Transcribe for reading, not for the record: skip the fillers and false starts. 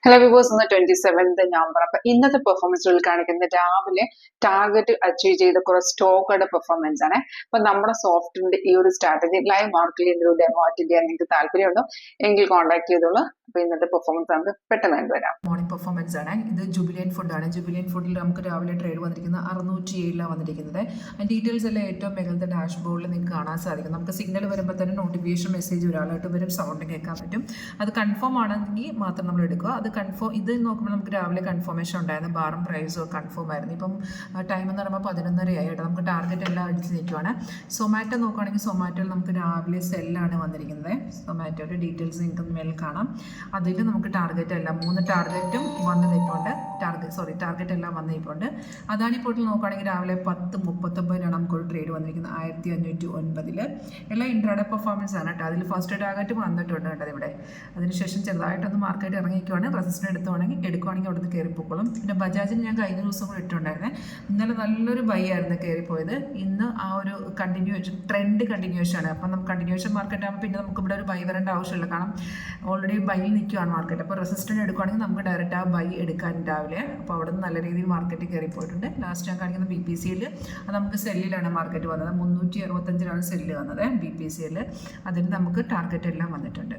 Hello viewers, ഇന്ന് 27th November. അപ്പൊ ഇന്നത്തെ പെർഫോമൻസുകൾ കാണിക്കുന്നത് രാവിലെ ടാർഗറ്റ് അച്ചീവ് ചെയ്ത കുറെ സ്റ്റോക്കുകളുടെ പെർഫോമൻസ് ആണ്. അപ്പൊ നമ്മുടെ സോഫ്റ്റിന്റെ ഈ ഒരു സ്ട്രാറ്റജി ലൈവ് മാർക്കറ്റിൽ ഒരു ഡെമോ അറ്റൻഡ് ചെയ്യാൻ നിങ്ങൾക്ക് താല്പര്യമുണ്ടോ എങ്കിൽ കോൺടാക്ട് ചെയ്തോളൂ. അപ്പൊ ഇന്നത്തെ പെർഫോമൻസ് നമുക്ക് പെട്ടെന്ന് കണ്ടുവരാം. മോർണിംഗ് പെർഫോമൻസ് ആണ്. ഇത് ജുബിലിയൻ ഫുഡാണ്. ജുബിലിയൻ ഫുഡിൽ നമുക്ക് രാവിലെ ട്രേഡ് വന്നിരിക്കുന്നത് 607 വന്നിരിക്കുന്നത്. അതിൻ്റെ ഡീറ്റെയിൽസ് എല്ലാം ഏറ്റവും മേഖലത്തെ ഡാഷ്ബോർഡിൽ നിങ്ങൾക്ക് കാണാൻ സാധിക്കും. നമുക്ക് സിഗ്നൽ വരുമ്പോൾ തന്നെ നോട്ടിഫിക്കേഷൻ മെസ്സേജ് ഒരാളായിട്ട് വരും, സൗണ്ട് കേൾക്കാൻ പറ്റും. അത് കൺഫേം ആണെങ്കിൽ മാത്രം നമ്മൾ എടുക്കുക. അത് കൺഫേം ഇത് നോക്കുമ്പോൾ നമുക്ക് രാവിലെ കൺഫർമേഷൻ ഉണ്ടായിരുന്നു, ബാറും പ്രൈസും കൺഫേം ആയിരുന്നു. ഇപ്പം ടൈം എന്ന് പറയുമ്പോൾ 11:30 ആയിട്ട് നമുക്ക് ടാർഗറ്റ് എല്ലാം അടിച്ച് നിൽക്കുവാണ്. സൊമാറ്റോ നോക്കുകയാണെങ്കിൽ സൊമാറ്റോയിൽ നമുക്ക് രാവിലെ സെല്ലാണ് വന്നിരിക്കുന്നത്. സൊമാറ്റോയുടെ ഡീറ്റെയിൽസ് നിങ്ങൾക്ക് മേൽ കാണാം. അതിൽ നമുക്ക് ടാർഗറ്റ് എല്ലാം 3 ടാർഗറ്റും വന്ന് നിൽപ്പുണ്ട്. ടാർഗറ്റ് എല്ലാം വന്ന് നിൽപ്പുണ്ട്. അദാനി പോർട്ടിൽ നോക്കുകയാണെങ്കിൽ രാവിലെ 10:39 നമുക്കൊരു ട്രേഡ് വന്നിരിക്കുന്നത് 1509. എല്ലാം ഇൻട്രാഡേ പെർഫോമൻസ് ആണ് കേട്ടോ. അതിൽ ഫസ്റ്റ് ടാർഗറ്റ് വന്നിട്ടുണ്ട് കേട്ടോ ഇവിടെ. അതിനുശേഷം ചെറുതായിട്ടൊന്ന് മാർക്കറ്റ് ഇറങ്ങിക്കുവാണ്. റെസിസ്റ്റൻസ് എടുക്കുവാണെങ്കിൽ അവിടെ നിന്ന് കയറിപ്പോക്കോളും. പിന്നെ ബജാജിന് ഞാൻ കഴിഞ്ഞ ദിവസം കൂടെ ഇട്ടുണ്ടായിരുന്നേ. ഇന്നലെ നല്ലൊരു ബൈ ആയിരുന്നു കയറിപ്പോയത്. ഇന്ന് ആ ഒരു ട്രെൻഡ് കണ്ടിന്യൂഷൻ ആണ്. അപ്പം നമുക്ക് കണ്ടിന്യൂഷൻ മാർക്കറ്റ് ആകുമ്പോൾ പിന്നെ നമുക്ക് ഇവിടെ ഒരു ബൈ വരേണ്ട ആവശ്യമില്ല. കാരണം ഓൾറെഡി ബൈയിൽ നിൽക്കുകയാണ് മാർക്കറ്റ്. അപ്പോൾ റെസിസ്റ്റൻസ് എടുക്കുകയാണെങ്കിൽ നമുക്ക് ഡയറക്റ്റ് ആ ബൈ എടുക്കാൻ രാവിലെ. അപ്പോൾ അവിടെ നിന്ന് നല്ല രീതിയിൽ മാർക്കറ്റ് കയറിപ്പോയിട്ടുണ്ട്. ലാസ്റ്റ് ഞാൻ കാണിക്കുന്ന BPCL അത് നമുക്ക് സെല്ലിലാണ് മാർക്കറ്റ് വന്നത്. 365 സെല്ല് വന്നത് BPCL. അതിന് നമുക്ക് ടാർഗറ്റ് എല്ലാം വന്നിട്ടുണ്ട്.